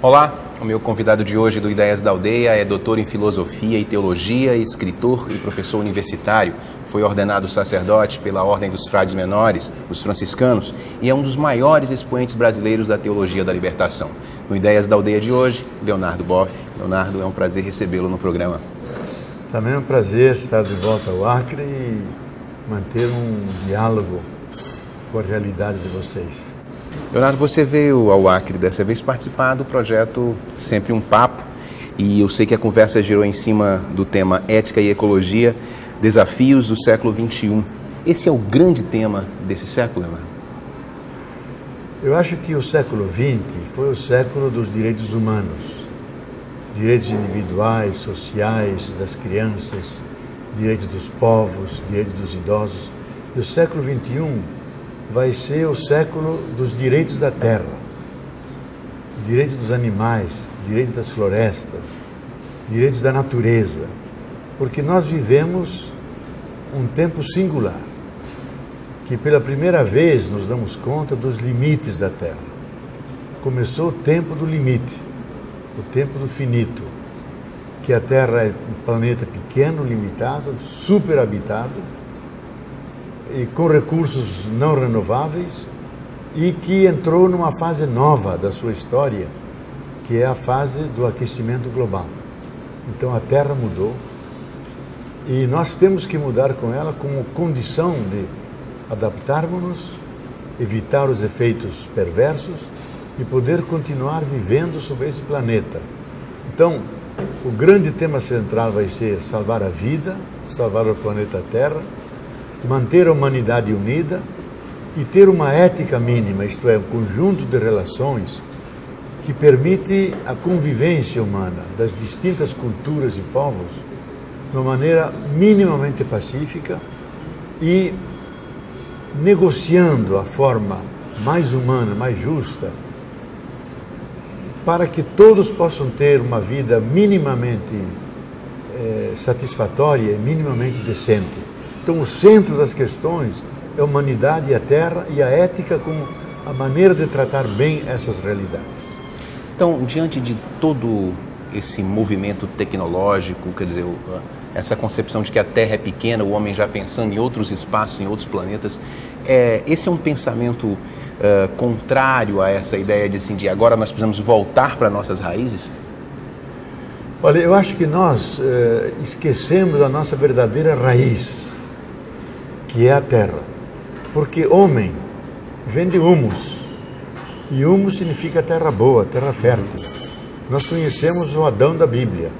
Olá, o meu convidado de hoje do Ideias da Aldeia é doutor em Filosofia e Teologia, escritor e professor universitário. Foi ordenado sacerdote pela Ordem dos Frades Menores, os franciscanos, e é um dos maiores expoentes brasileiros da Teologia da Libertação. No Ideias da Aldeia de hoje, Leonardo Boff. Leonardo, é um prazer recebê-lo no programa. Também é um prazer estar de volta ao Acre e manter um diálogo com a realidade de vocês. Leonardo, você veio ao Acre dessa vez participar do projeto Sempre um Papo, e eu sei que a conversa girou em cima do tema ética e ecologia, desafios do século XXI. Esse é o grande tema desse século, Leonardo? Eu acho que o século XX foi o século dos direitos humanos, direitos individuais, sociais, das crianças, direitos dos povos, direitos dos idosos. E o século XXI vai ser o século dos direitos da terra, direitos dos animais, direitos das florestas, direitos da natureza, porque nós vivemos um tempo singular, que pela primeira vez nos damos conta dos limites da terra. Começou o tempo do limite, o tempo do finito, que a terra é um planeta pequeno, limitado, superhabitado, e com recursos não renováveis, e que entrou numa fase nova da sua história, que é a fase do aquecimento global. Então a Terra mudou e nós temos que mudar com ela como condição de adaptarmos-nos, evitar os efeitos perversos e poder continuar vivendo sobre esse planeta. Então, o grande tema central vai ser salvar a vida, salvar o planeta Terra, manter a humanidade unida e ter uma ética mínima, isto é, um conjunto de relações que permite a convivência humana das distintas culturas e povos de uma maneira minimamente pacífica e negociando a forma mais humana, mais justa, para que todos possam ter uma vida minimamente satisfatória e minimamente decente. Então, o centro das questões é a humanidade e a terra e a ética como a maneira de tratar bem essas realidades. Então, diante de todo esse movimento tecnológico, quer dizer, essa concepção de que a Terra é pequena, o homem já pensando em outros espaços, em outros planetas, esse é um pensamento contrário a essa ideia de agora nós precisamos voltar para nossas raízes? Olha, eu acho que nós esquecemos a nossa verdadeira raiz, que é a terra. Porque homem vem de humus, e humus significa terra boa, terra fértil. Nós conhecemos o Adão da Bíblia,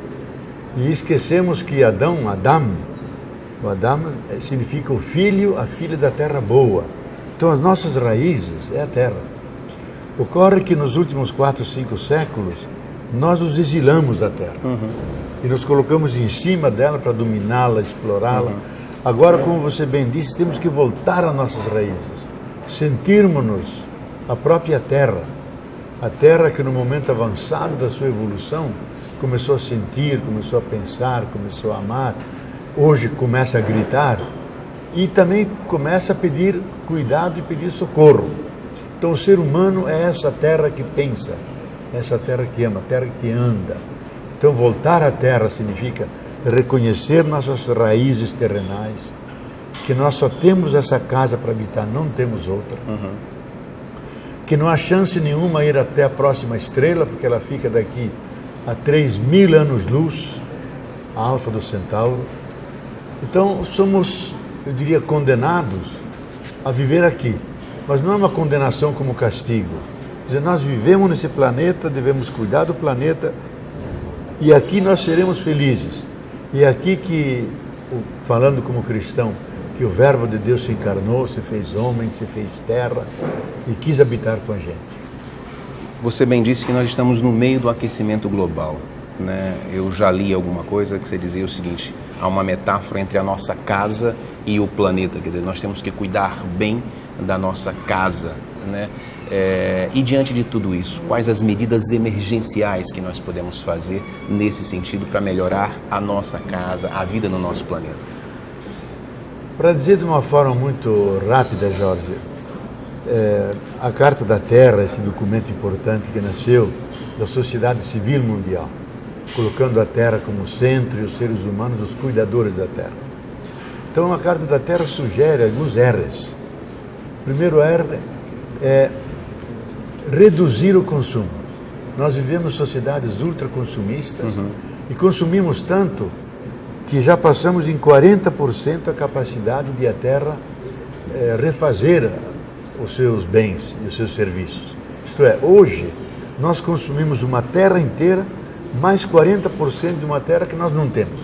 e esquecemos que Adam significa o filho, a filha da terra boa. Então as nossas raízes é a terra. Ocorre que nos últimos 4, 5 séculos, nós nos exilamos da terra, e nos colocamos em cima dela para dominá-la, explorá-la. Agora, como você bem disse, temos que voltar às nossas raízes, sentirmos-nos a própria terra, a terra que no momento avançado da sua evolução começou a sentir, começou a pensar, começou a amar, hoje começa a gritar e também começa a pedir cuidado e pedir socorro. Então o ser humano é essa terra que pensa, essa terra que ama, a terra que anda. Então voltar à terra significa reconhecer nossas raízes terrenais, que nós só temos essa casa para habitar, não temos outra, que não há chance nenhuma ir até a próxima estrela, porque ela fica daqui a 3.000 anos-luz, a Alfa do Centauro. Então somos, eu diria, condenados a viver aqui, mas não é uma condenação como castigo. Quer dizer, nós vivemos nesse planeta, devemos cuidar do planeta, e aqui nós seremos felizes. E é aqui que, falando como cristão, que o Verbo de Deus se encarnou, se fez homem, se fez terra e quis habitar com a gente. Você bem disse que nós estamos no meio do aquecimento global, né? Eu já li alguma coisa que você dizia o seguinte: há uma metáfora entre a nossa casa e o planeta, quer dizer, nós temos que cuidar bem da nossa casa, né? E diante de tudo isso, quais as medidas emergenciais que nós podemos fazer nesse sentido para melhorar a nossa casa, a vida no nosso planeta? Para dizer de uma forma muito rápida, Jorge, a Carta da Terra, esse documento importante que nasceu da sociedade civil mundial, colocando a Terra como centro e os seres humanos os cuidadores da Terra. Então a Carta da Terra sugere alguns R's. O primeiro R é reduzir o consumo. Nós vivemos sociedades ultraconsumistas e consumimos tanto que já passamos em 40% a capacidade de a Terra refazer os seus bens e os seus serviços. Isto é, hoje nós consumimos uma terra inteira mais 40% de uma terra que nós não temos.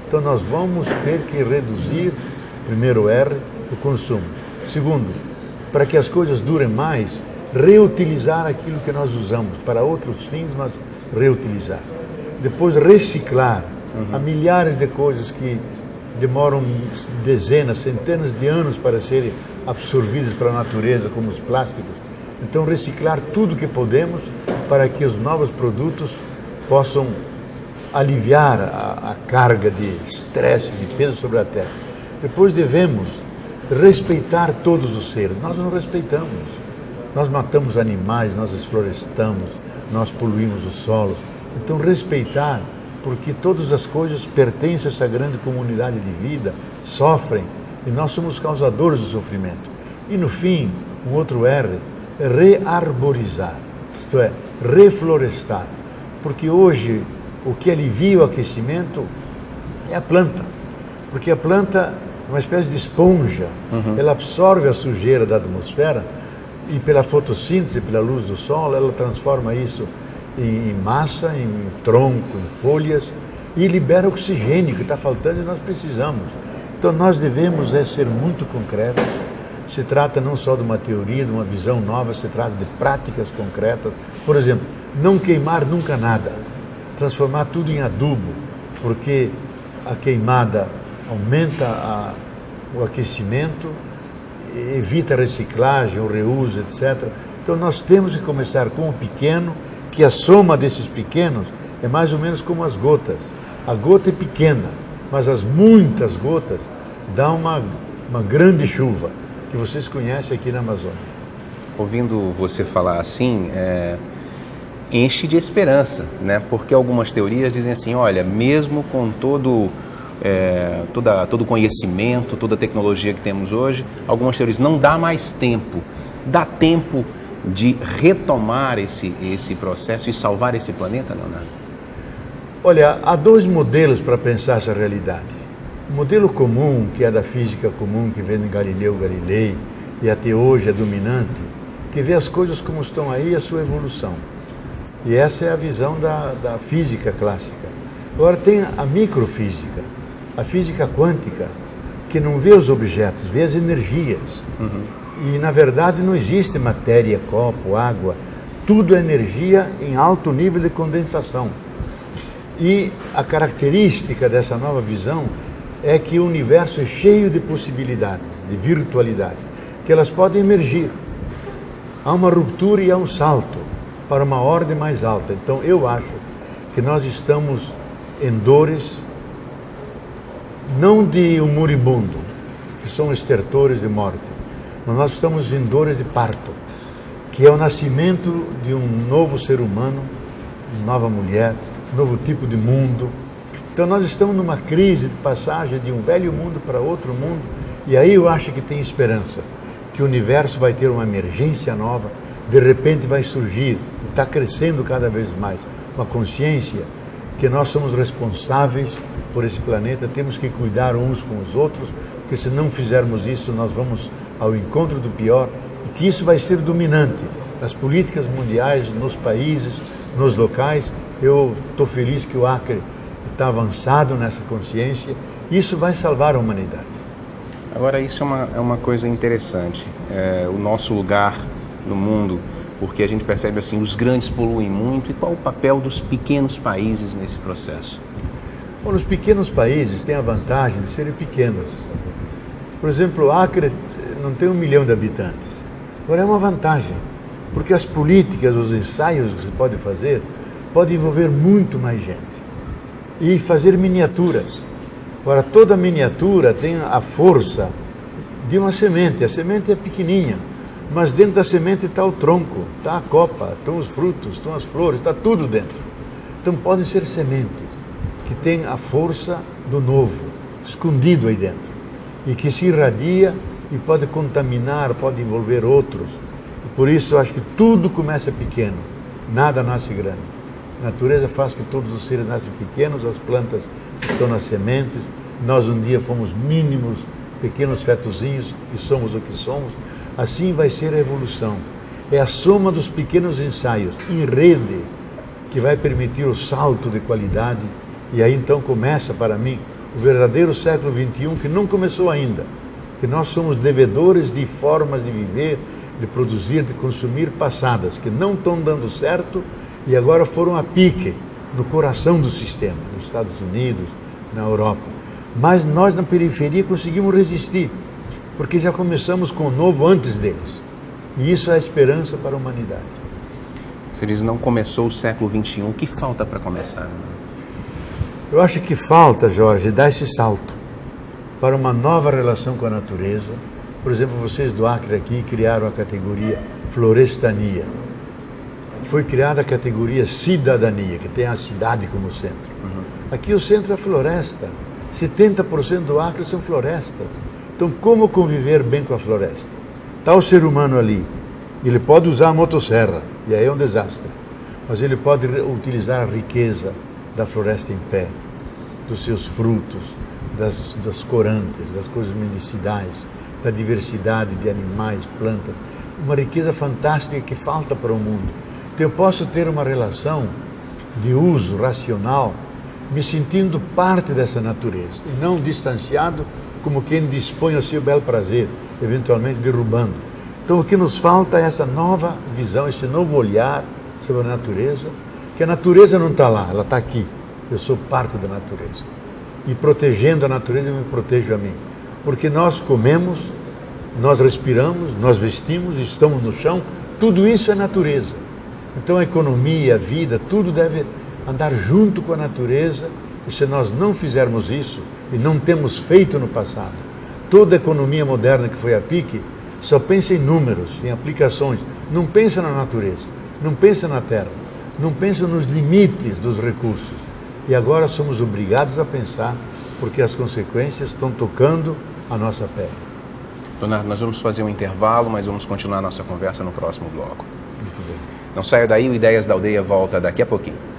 Então nós vamos ter que reduzir, primeiro R, o consumo. Segundo, para que as coisas durem mais, reutilizar aquilo que nós usamos para outros fins, mas reutilizar. Depois reciclar. Há milhares de coisas que demoram dezenas, centenas de anos para serem absorvidas pela natureza, como os plásticos. Então reciclar tudo que podemos para que os novos produtos possam aliviar a carga de estresse, de peso sobre a Terra. Depois devemos respeitar todos os seres. Nós não respeitamos. Nós matamos animais, nós desflorestamos, nós poluímos o solo. Então respeitar, porque todas as coisas pertencem a essa grande comunidade de vida, sofrem, e nós somos causadores do sofrimento. E no fim, um outro R, é rearborizar, isto é, reflorestar. Porque hoje o que alivia o aquecimento é a planta. Porque a planta é uma espécie de esponja, ela absorve a sujeira da atmosfera e pela fotossíntese, pela luz do sol, ela transforma isso em massa, em tronco, em folhas e libera oxigênio que está faltando e nós precisamos. Então nós devemos ser muito concretos. Se trata não só de uma teoria, de uma visão nova, se trata de práticas concretas. Por exemplo, não queimar nunca nada, transformar tudo em adubo, porque a queimada aumenta o aquecimento, evita a reciclagem, o reuso, etc. Então nós temos que começar com o pequeno, que a soma desses pequenos é mais ou menos como as gotas. A gota é pequena, mas as muitas gotas dão uma grande chuva, que vocês conhecem aqui na Amazônia. Ouvindo você falar assim, enche de esperança, né? Porque algumas teorias dizem assim, olha, mesmo com todo o conhecimento, toda a tecnologia que temos hoje, algumas teorias não dá mais tempo. Dá tempo de retomar esse processo e salvar esse planeta, Leonardo? Olha, há dois modelos para pensar essa realidade. O modelo comum, que é da física comum, que vem de Galileu Galilei, e até hoje é dominante, que vê as coisas como estão aí, a sua evolução. E essa é a visão da física clássica. Agora tem a microfísica, a física quântica, que não vê os objetos, vê as energias. E, na verdade, não existe matéria, copo, água. Tudo é energia em alto nível de condensação. E a característica dessa nova visão é que o universo é cheio de possibilidades, de virtualidade, que elas podem emergir. Há uma ruptura e há um salto para uma ordem mais alta. Então, eu acho que nós estamos em dores, não de um moribundo, que são estertores de morte, mas nós estamos em dores de parto, que é o nascimento de um novo ser humano, uma nova mulher, um novo tipo de mundo. Então nós estamos numa crise de passagem de um velho mundo para outro mundo, e aí eu acho que tem esperança, que o universo vai ter uma emergência nova, de repente vai surgir, está crescendo cada vez mais, uma consciência que nós somos responsáveis por esse planeta, temos que cuidar uns com os outros, porque se não fizermos isso, nós vamos ao encontro do pior, e que isso vai ser dominante nas políticas mundiais, nos países, nos locais. Eu estou feliz que o Acre está avançado nessa consciência, isso vai salvar a humanidade. Agora, isso é uma coisa interessante, o nosso lugar no mundo, porque a gente percebe assim, os grandes poluem muito, e qual o papel dos pequenos países nesse processo? Bom, os pequenos países têm a vantagem de serem pequenos. Por exemplo, o Acre não tem 1 milhão de habitantes. Agora é uma vantagem, porque as políticas, os ensaios que se pode fazer, podem envolver muito mais gente. E fazer miniaturas. Agora, toda miniatura tem a força de uma semente. A semente é pequenininha, mas dentro da semente está o tronco, está a copa, estão os frutos, estão as flores, está tudo dentro. Então podem ser sementes que têm a força do novo, escondido aí dentro, e que se irradia e pode contaminar, pode envolver outros. E por isso eu acho que tudo começa pequeno, nada nasce grande. A natureza faz que todos os seres nascem pequenos, as plantas estão nas sementes, nós um dia fomos mínimos, pequenos fetozinhos e somos o que somos. Assim vai ser a evolução. É a soma dos pequenos ensaios em rede que vai permitir o salto de qualidade. E aí então começa para mim o verdadeiro século XXI, que não começou ainda. Que nós somos devedores de formas de viver, de produzir, de consumir passadas, que não estão dando certo e agora foram a pique no coração do sistema, nos Estados Unidos, na Europa. Mas nós na periferia conseguimos resistir, porque já começamos com o novo antes deles. E isso é a esperança para a humanidade. Você diz, não começou o século XXI, o que falta para começar? Eu acho que falta, Jorge, dar esse salto para uma nova relação com a natureza. Por exemplo, vocês do Acre aqui criaram a categoria Florestania. Foi criada a categoria Cidadania, que tem a cidade como centro. Aqui o centro é a floresta. 70% do Acre são florestas. Então, como conviver bem com a floresta? Está o ser humano ali. Ele pode usar a motosserra, e aí é um desastre. Mas ele pode utilizar a riqueza da floresta em pé, dos seus frutos, das corantes, das coisas medicinais, da diversidade de animais, plantas. Uma riqueza fantástica que falta para o mundo. Então, eu posso ter uma relação de uso racional, me sentindo parte dessa natureza, e não distanciado como quem dispõe ao seu belo prazer, eventualmente derrubando. Então o que nos falta é essa nova visão, esse novo olhar sobre a natureza, que a natureza não está lá, ela está aqui. Eu sou parte da natureza. E protegendo a natureza, eu me protejo a mim. Porque nós comemos, nós respiramos, nós vestimos, estamos no chão, tudo isso é natureza. Então a economia, a vida, tudo deve andar junto com a natureza, e se nós não fizermos isso, e não temos feito no passado, toda a economia moderna que foi a pique, só pensa em números, em aplicações, não pensa na natureza, não pensa na terra, não pensa nos limites dos recursos. E agora somos obrigados a pensar, porque as consequências estão tocando a nossa pele. Leonardo, nós vamos fazer um intervalo, mas vamos continuar a nossa conversa no próximo bloco. Muito bem. Não saia daí, o Ideias da Aldeia volta daqui a pouquinho.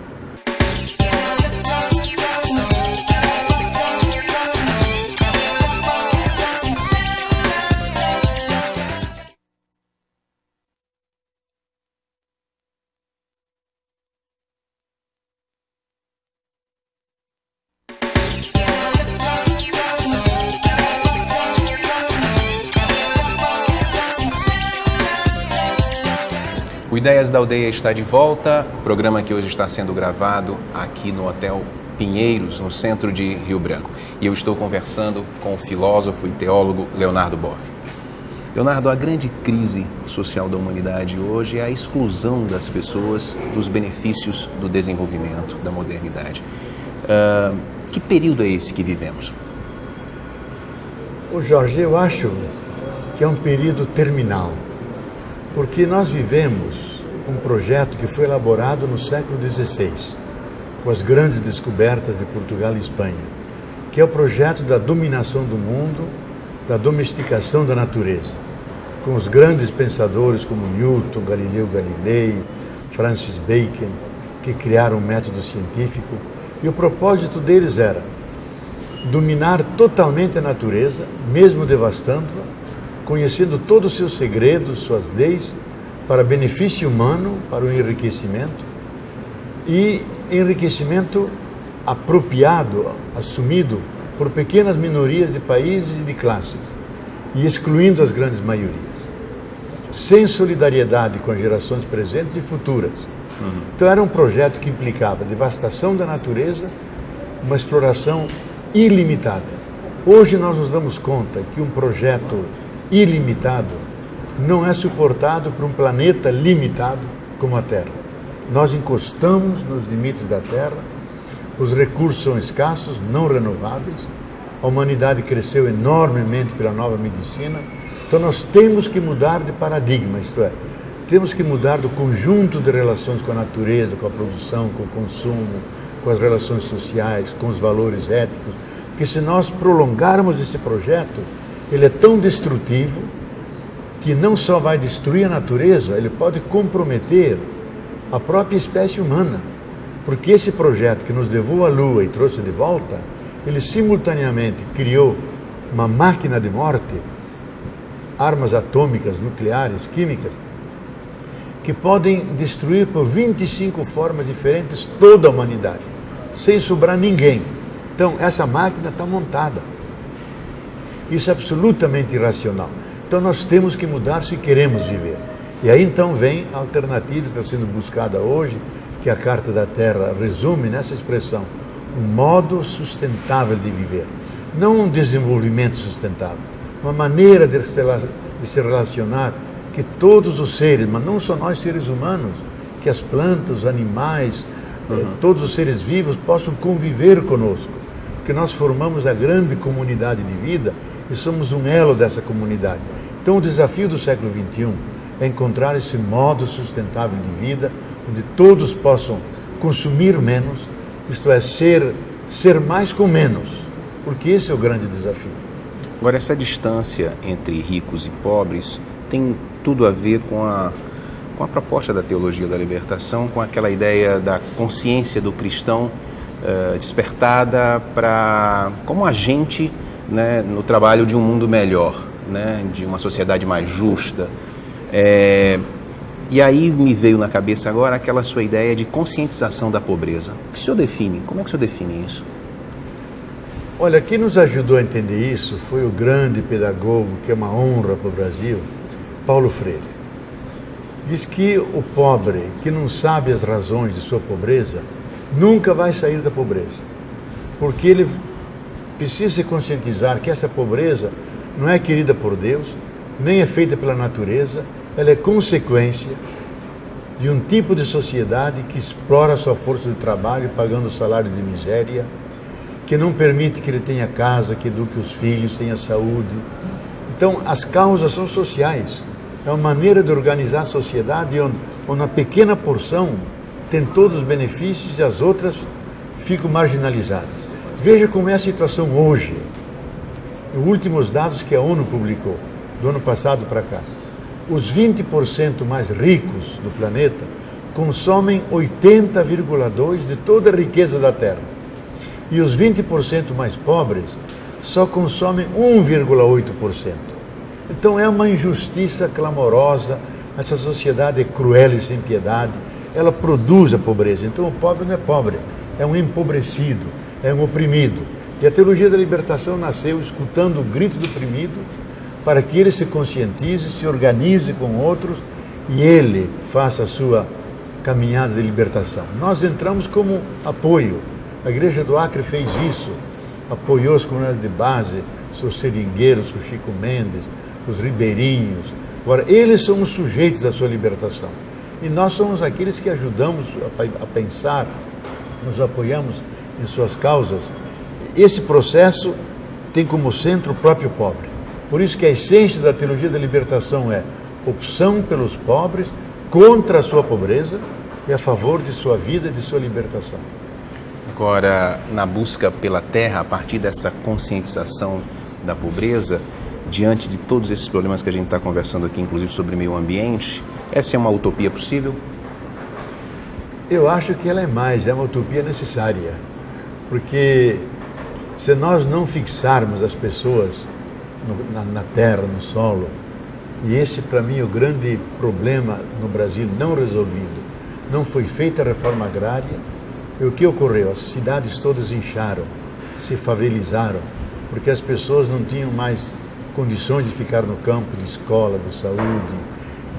O Ideias da Aldeia está de volta, programa que hoje está sendo gravado aqui no Hotel Pinheiros, no centro de Rio Branco. E eu estou conversando com o filósofo e teólogo Leonardo Boff. Leonardo, a grande crise social da humanidade hoje é a exclusão das pessoas dos benefícios do desenvolvimento, da modernidade. Que período é esse que vivemos? Ô Jorge, eu acho que é um período terminal. Porque nós vivemos um projeto que foi elaborado no século XVI, com as grandes descobertas de Portugal e Espanha, que é o projeto da dominação do mundo, da domesticação da natureza, com os grandes pensadores como Newton, Galileu Galilei, Francis Bacon, que criaram um método científico, e o propósito deles era dominar totalmente a natureza, mesmo devastando-a, conhecendo todos os seus segredos, suas leis, para benefício humano, para o enriquecimento, e enriquecimento apropriado, assumido por pequenas minorias de países e de classes, e excluindo as grandes maiorias, sem solidariedade com as gerações presentes e futuras. Então era um projeto que implicava devastação da natureza, uma exploração ilimitada. Hoje nós nos damos conta que um projeto ilimitado não é suportado por um planeta limitado como a Terra. Nós encostamos nos limites da Terra, os recursos são escassos, não renováveis, a humanidade cresceu enormemente pela nova medicina, Então nós temos que mudar de paradigma, isto é, temos que mudar do conjunto de relações com a natureza, com a produção, com o consumo, com as relações sociais, com os valores éticos, porque se nós prolongarmos esse projeto, ele é tão destrutivo que não só vai destruir a natureza, ele pode comprometer a própria espécie humana. Porque esse projeto que nos levou à Lua e trouxe de volta, ele simultaneamente criou uma máquina de morte, armas atômicas, nucleares, químicas, que podem destruir por 25 formas diferentes toda a humanidade, sem sobrar ninguém. Então, essa máquina está montada. Isso é absolutamente irracional. Então, nós temos que mudar se queremos viver. E aí, então, vem a alternativa que está sendo buscada hoje, que a Carta da Terra resume nessa expressão, um modo sustentável de viver. Não um desenvolvimento sustentável, uma maneira de se relacionar que todos os seres, mas não só nós seres humanos, que as plantas, os animais, todos os seres vivos possam conviver conosco, porque nós formamos a grande comunidade de vida e somos um elo dessa comunidade. Então o desafio do século XXI é encontrar esse modo sustentável de vida, onde todos possam consumir menos, isto é, ser mais com menos, porque esse é o grande desafio. Agora, essa distância entre ricos e pobres tem tudo a ver com a proposta da teologia da libertação, com aquela ideia da consciência do cristão despertada como agente, né, no trabalho de um mundo melhor, né, de uma sociedade mais justa. E aí me veio na cabeça agora aquela sua ideia de conscientização da pobreza. O que o senhor define? Como é que o senhor define isso? Olha, quem nos ajudou a entender isso foi o grande pedagogo, que é uma honra para o Brasil, Paulo Freire. Diz que o pobre que não sabe as razões de sua pobreza nunca vai sair da pobreza, porque ele precisa se conscientizar que essa pobreza não é querida por Deus, nem é feita pela natureza, ela é consequência de um tipo de sociedade que explora a sua força de trabalho pagando salários de miséria, que não permite que ele tenha casa, que eduque os filhos, tenha saúde. Então, as causas são sociais. É uma maneira de organizar a sociedade onde uma pequena porção tem todos os benefícios e as outras ficam marginalizadas. Veja como é a situação hoje. Os últimos dados que a ONU publicou, do ano passado para cá. Os 20% mais ricos do planeta consomem 80,2% de toda a riqueza da Terra. E os 20% mais pobres só consomem 1,8%. Então é uma injustiça clamorosa, essa sociedade é cruel e sem piedade, ela produz a pobreza. Então o pobre não é pobre, é um empobrecido, é um oprimido. E a teologia da libertação nasceu escutando o grito do oprimido, para que ele se conscientize, se organize com outros e ele faça a sua caminhada de libertação. Nós entramos como apoio. A Igreja do Acre fez isso, apoiou as comunidades de base, os seringueiros, o Chico Mendes, os ribeirinhos. Agora, eles são os sujeitos da sua libertação. E nós somos aqueles que ajudamos a pensar, nos apoiamos em suas causas. Esse processo tem como centro o próprio pobre. Por isso que a essência da teologia da libertação é opção pelos pobres contra a sua pobreza e a favor de sua vida e de sua libertação. Agora, na busca pela terra, a partir dessa conscientização da pobreza, diante de todos esses problemas que a gente está conversando aqui, inclusive sobre meio ambiente, essa é uma utopia possível? Eu acho que ela é uma utopia necessária, porque se nós não fixarmos as pessoas na terra, no solo, e esse para mim é o grande problema no Brasil não resolvido, não foi feita a reforma agrária, e o que ocorreu? As cidades todas incharam, se favelizaram, porque as pessoas não tinham mais condições de ficar no campo, de escola, de saúde,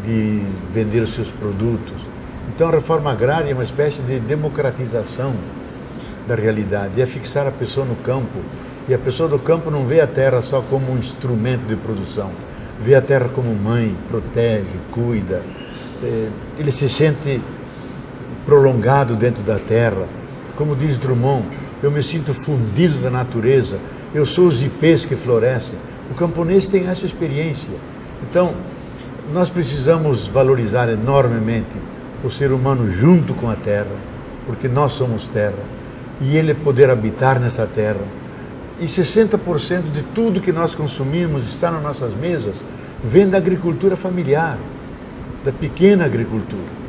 de vender os seus produtos. Então a reforma agrária é uma espécie de democratização da realidade, é fixar a pessoa no campo. E a pessoa do campo não vê a terra só como um instrumento de produção, vê a terra como mãe, protege, cuida. Ele se sente prolongado dentro da terra. Como diz Drummond, eu me sinto fundido da natureza, eu sou os ipês que florescem. O camponês tem essa experiência. Então, nós precisamos valorizar enormemente o ser humano junto com a terra, porque nós somos terra, e ele poder habitar nessa terra. E 60% de tudo que nós consumimos está nas nossas mesas, vem da agricultura familiar, da pequena agricultura.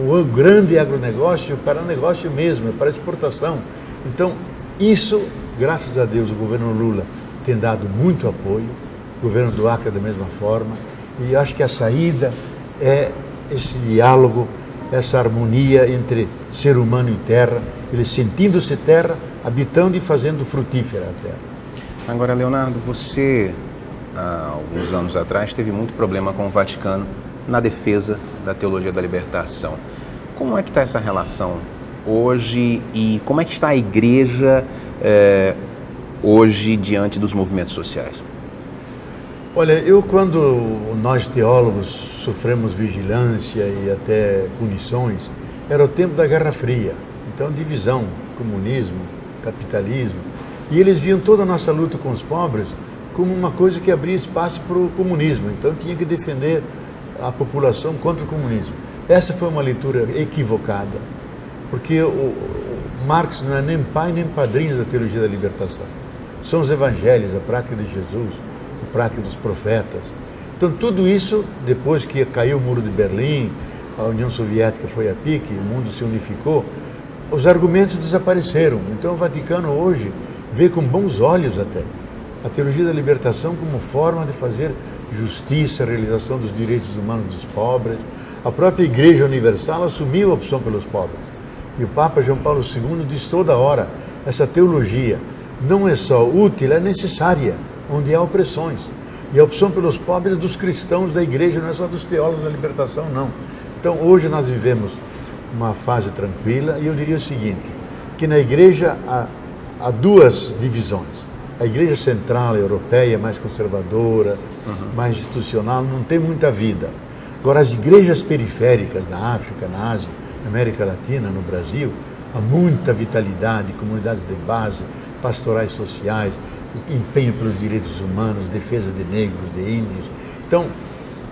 O grande agronegócio para negócio mesmo, para exportação. Então, isso, graças a Deus, o governo Lula tem dado muito apoio, o governo do Acre da mesma forma, e acho que a saída é esse diálogo, essa harmonia entre ser humano e terra, ele sentindo-se terra, habitando e fazendo frutífera a terra. Agora, Leonardo, você, há alguns anos atrás, teve muito problema com o Vaticano na defesa da teologia da libertação. Como é que está essa relação hoje e como é que está a igreja hoje diante dos movimentos sociais? Olha, quando nós teólogos sofremos vigilância e até punições, era o tempo da Guerra Fria. Então, divisão, comunismo, capitalismo. E eles viam toda a nossa luta com os pobres como uma coisa que abria espaço para o comunismo. Então, tinha que defender a população contra o comunismo. Essa foi uma leitura equivocada, porque o Marx não é nem pai nem padrinho da teologia da libertação. São os evangelhos, a prática de Jesus, a prática dos profetas. Então, tudo isso, depois que caiu o Muro de Berlim, a União Soviética foi a pique, o mundo se unificou, os argumentos desapareceram. Então, o Vaticano hoje vê com bons olhos até a teologia da libertação como forma de fazer justiça, realização dos direitos humanos dos pobres. A própria Igreja Universal assumiu a opção pelos pobres. E o Papa João Paulo II diz toda hora, essa teologia não é só útil, é necessária, onde há opressões. E a opção pelos pobres é dos cristãos da Igreja, não é só dos teólogos da libertação, não. Então, hoje nós vivemos uma fase tranquila, e eu diria o seguinte, que na Igreja há duas divisões. A Igreja Central Europeia, mais conservadora, mais institucional, não tem muita vida. Agora, as igrejas periféricas na África, na Ásia, na América Latina, no Brasil, há muita vitalidade, comunidades de base, pastorais sociais, empenho pelos direitos humanos, defesa de negros, de índios. Então,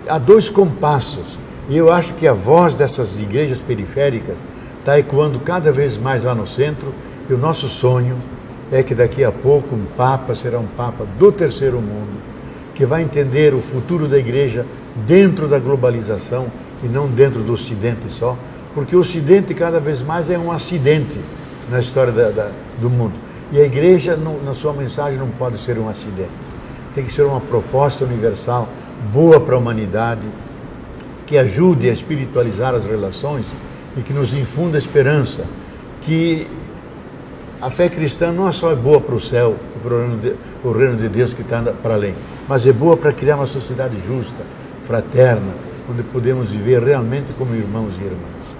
há dois compassos, e eu acho que a voz dessas igrejas periféricas está ecoando cada vez mais lá no centro, e o nosso sonho é que daqui a pouco um Papa será um Papa do terceiro mundo, que vai entender o futuro da igreja dentro da globalização e não dentro do Ocidente só, porque o Ocidente cada vez mais é um acidente na história do mundo. E a igreja, na sua mensagem, não pode ser um acidente. Tem que ser uma proposta universal, boa para a humanidade, que ajude a espiritualizar as relações e que nos infunda esperança, que a fé cristã não é só boa para o céu, para o reino de Deus que está para além, mas é boa para criar uma sociedade justa, fraterna, onde podemos viver realmente como irmãos e irmãs.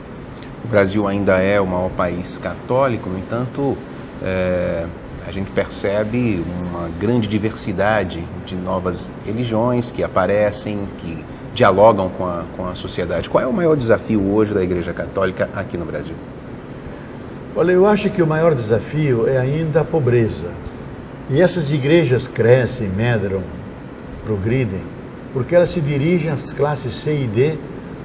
O Brasil ainda é o maior país católico, no entanto, a gente percebe uma grande diversidade de novas religiões que aparecem, que dialogam com a sociedade. Qual é o maior desafio hoje da Igreja Católica aqui no Brasil? Olha, eu acho que o maior desafio é ainda a pobreza. E essas igrejas crescem, medram, progridem, porque elas se dirigem às classes C e D,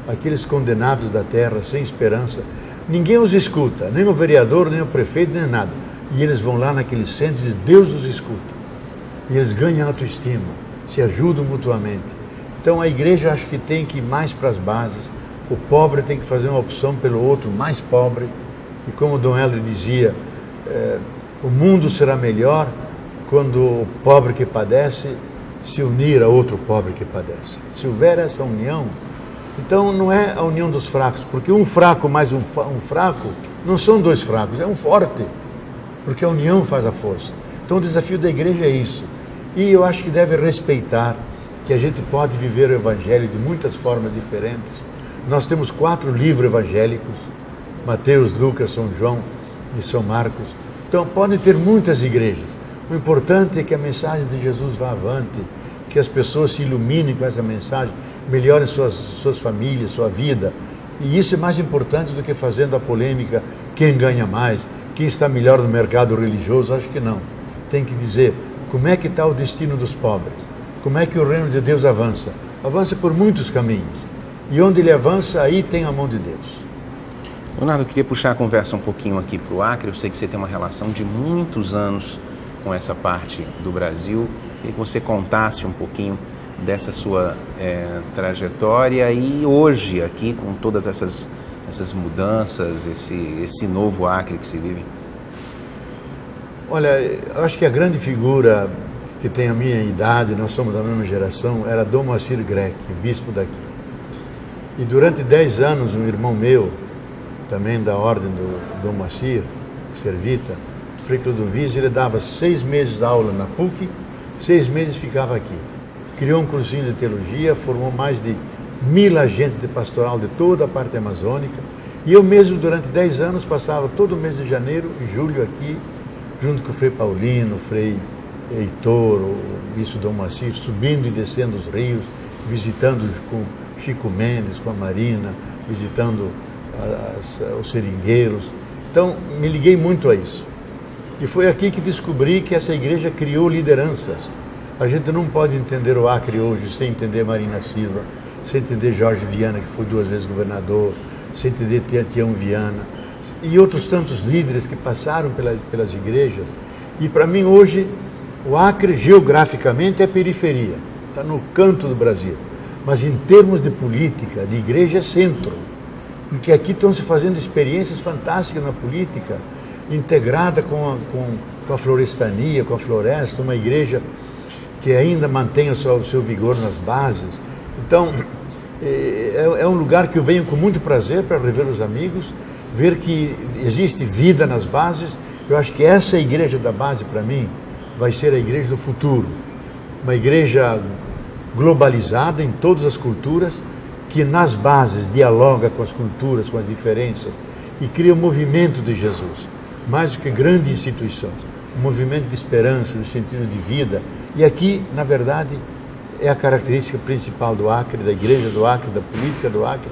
aqueles condenados da terra, sem esperança. Ninguém os escuta, nem o vereador, nem o prefeito, nem nada. E eles vão lá naquele centro e Deus os escuta. E eles ganham autoestima, se ajudam mutuamente. Então a igreja acho que tem que ir mais para as bases. O pobre tem que fazer uma opção pelo outro mais pobre. E como Dom Helder dizia, o mundo será melhor quando o pobre que padece se unir a outro pobre que padece. Se houver essa união, então não é a união dos fracos, porque um fraco mais um fraco não são dois fracos, é um forte, porque a união faz a força. Então o desafio da igreja é isso. E eu acho que deve respeitar que a gente pode viver o evangelho de muitas formas diferentes. Nós temos 4 livros evangélicos, Mateus, Lucas, São João e São Marcos. Então podem ter muitas igrejas. O importante é que a mensagem de Jesus vá avante, que as pessoas se iluminem com essa mensagem, melhorem suas famílias, sua vida. E isso é mais importante do que fazendo a polêmica, quem ganha mais, quem está melhor no mercado religioso. Acho que não. Tem que dizer como é que está o destino dos pobres, como é que o reino de Deus avança, avança por muitos caminhos. E onde ele avança, aí tem a mão de Deus. Leonardo, eu queria puxar a conversa um pouquinho aqui para o Acre. Eu sei que você tem uma relação de muitos anos com essa parte do Brasil. Queria que você contasse um pouquinho dessa sua trajetória e hoje aqui, com todas essas mudanças, esse novo Acre que se vive. Olha, eu acho que a grande figura que tem a minha idade, nós somos da mesma geração, era Dom Moacir Grec, bispo daqui. E durante 10 anos, um irmão meu, também da ordem do Dom Moacir, servita, Frei Clodovis, ele dava 6 meses de aula na PUC, 6 meses ficava aqui. Criou um cursinho de teologia, formou mais de 1000 agentes de pastoral de toda a parte amazônica. E eu mesmo, durante 10 anos, passava todo mês de janeiro e julho aqui, junto com o Frei Paulino, o Frei Heitor, o bispo Dom Moacir, subindo e descendo os rios, visitando com Chico Mendes, com a Marina, visitando os seringueiros. Então, me liguei muito a isso. E foi aqui que descobri que essa igreja criou lideranças. A gente não pode entender o Acre hoje sem entender Marina Silva, sem entender Jorge Viana, que foi 2 vezes governador, sem entender Tião Viana, e outros tantos líderes que passaram pelas igrejas. E para mim hoje, o Acre geograficamente é periferia, está no canto do Brasil. Mas em termos de política, de igreja, é centro. Porque aqui estão se fazendo experiências fantásticas na política, integrada com a florestania, com a floresta, uma igreja que ainda mantém o seu vigor nas bases. Então, é um lugar que eu venho com muito prazer para rever os amigos, ver que existe vida nas bases. Eu acho que essa igreja da base, para mim, vai ser a igreja do futuro. Uma igreja globalizada em todas as culturas, que nas bases dialoga com as culturas, com as diferenças e cria um movimento de Jesus, mais do que grandes instituições, um movimento de esperança, de sentido de vida. E aqui, na verdade, é a característica principal do Acre, da igreja do Acre, da política do Acre,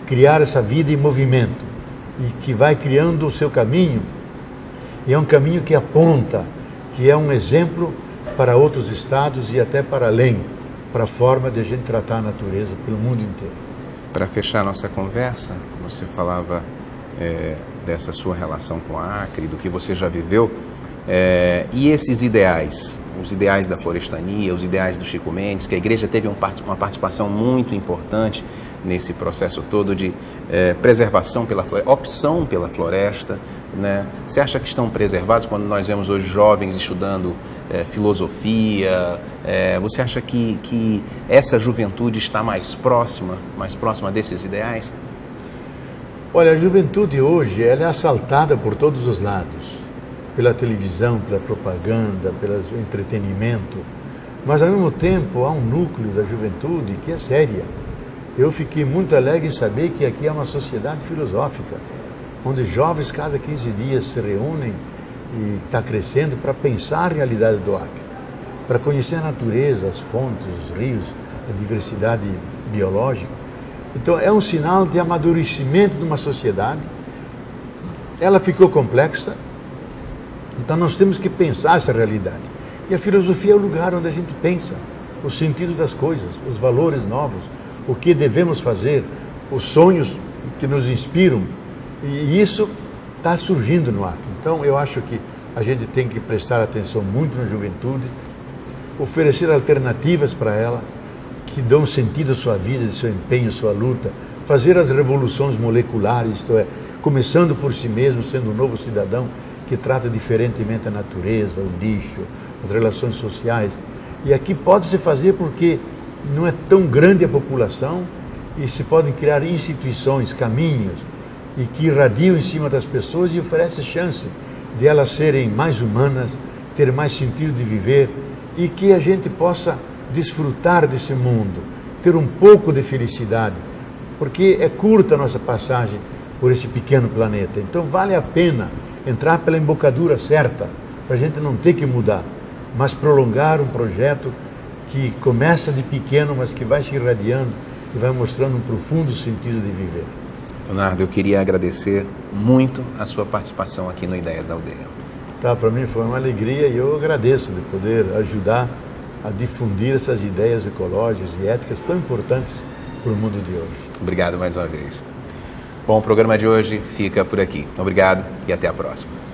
criar essa vida em movimento e que vai criando o seu caminho, e é um caminho que aponta, que é um exemplo para outros estados e até para além, para a forma de a gente tratar a natureza pelo mundo inteiro. Para fechar nossa conversa, você falava dessa sua relação com a Acre, do que você já viveu, e esses ideais, os ideais da florestania, os ideais do Chico Mendes, que a igreja teve uma participação muito importante nesse processo todo de preservação pela floresta, opção pela floresta, né? Você acha que estão preservados quando nós vemos hoje jovens estudando filosofia? Você acha que essa juventude está mais próxima desses ideais? Olha, a juventude hoje ela é assaltada por todos os lados, pela televisão, pela propaganda, pelo entretenimento, mas ao mesmo tempo há um núcleo da juventude que é séria. Eu fiquei muito alegre em saber que aqui é uma sociedade filosófica, onde jovens cada 15 dias se reúnem e está crescendo para pensar a realidade do Acre, para conhecer a natureza, as fontes, os rios, a diversidade biológica. Então é um sinal de amadurecimento de uma sociedade. Ela ficou complexa, então nós temos que pensar essa realidade. E a filosofia é o lugar onde a gente pensa o sentido das coisas, os valores novos, o que devemos fazer, os sonhos que nos inspiram. E isso está surgindo no Acre. Então eu acho que a gente tem que prestar atenção muito na juventude, oferecer alternativas para ela, que dão sentido à sua vida, seu empenho, sua luta, fazer as revoluções moleculares, isto é, começando por si mesmo, sendo um novo cidadão que trata diferentemente a natureza, o lixo, as relações sociais. E aqui pode-se fazer porque não é tão grande a população e se podem criar instituições, caminhos, e que irradiam em cima das pessoas e oferecem chance de elas serem mais humanas, ter mais sentido de viver e que a gente possa desfrutar desse mundo, ter um pouco de felicidade, porque é curta a nossa passagem por esse pequeno planeta. Então vale a pena entrar pela embocadura certa, para a gente não ter que mudar, mas prolongar um projeto que começa de pequeno, mas que vai se irradiando e vai mostrando um profundo sentido de viver. Leonardo, eu queria agradecer muito a sua participação aqui no Ideias da Aldeia. Para mim foi uma alegria e eu agradeço de poder ajudar a difundir essas ideias ecológicas e éticas tão importantes para o mundo de hoje. Obrigado mais uma vez. Bom, o programa de hoje fica por aqui. Obrigado e até a próxima.